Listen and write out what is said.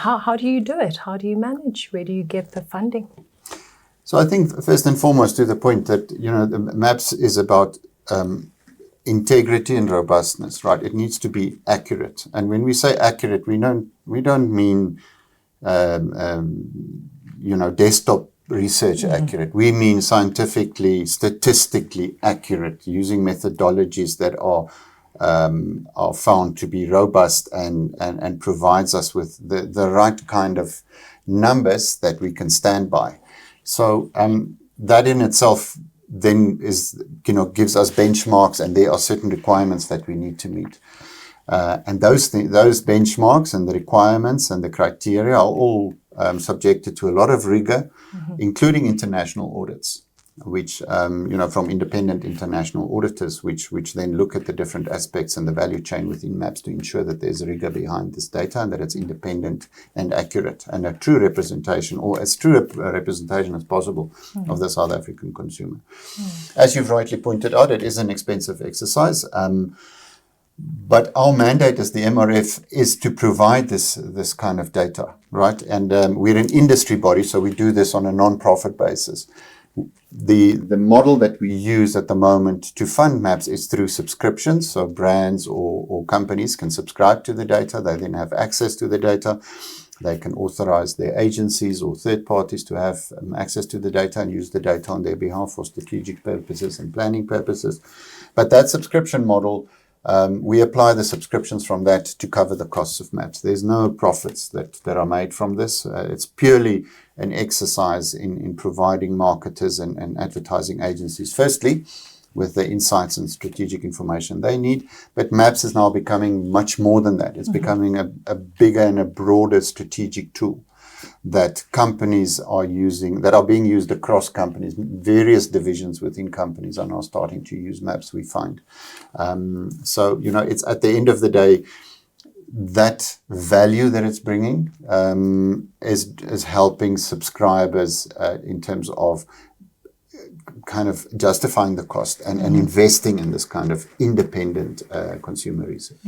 how do you do it? How do you manage? Where do you get the funding? So I think first and foremost, to the point that, the MAPS is about integrity and robustness, right? It needs to be accurate. And when we say accurate, we don't mean, desktop research accurate. We mean scientifically, statistically accurate, using methodologies that are found to be robust and provides us with the right kind of numbers that we can stand by. So that in itself then gives us benchmarks, and there are certain requirements that we need to meet. And those benchmarks and the requirements and the criteria are all subjected to a lot of rigor, including international audits, which, from independent international auditors, which then look at the different aspects and the value chain within MAPS to ensure that there's rigor behind this data and that it's independent and accurate and a true representation, or as true a representation as possible, of the South African consumer. As you've rightly pointed out, it is an expensive exercise. But our mandate as the MRF is to provide this kind of data, right? And we're an industry body, so we do this on a non-profit basis. The model that we use at the moment to fund MAPS is through subscriptions. So brands or companies can subscribe to the data. They then have access to the data. They can authorize their agencies or third parties to have access to the data and use the data on their behalf for strategic purposes and planning purposes. But that subscription model, we apply the subscriptions from that to cover the costs of MAPS. There's no profits that are made from this. It's purely an exercise in providing marketers and advertising agencies, firstly, with the insights and strategic information they need. But MAPS is now becoming much more than that. It's becoming a bigger and a broader strategic tool that companies are using, that are being used across companies. Various divisions within companies are now starting to use MAPS, we find. So, it's at the end of the day, that value that it's bringing is helping subscribers in terms of kind of justifying the cost and investing in this kind of independent consumer research.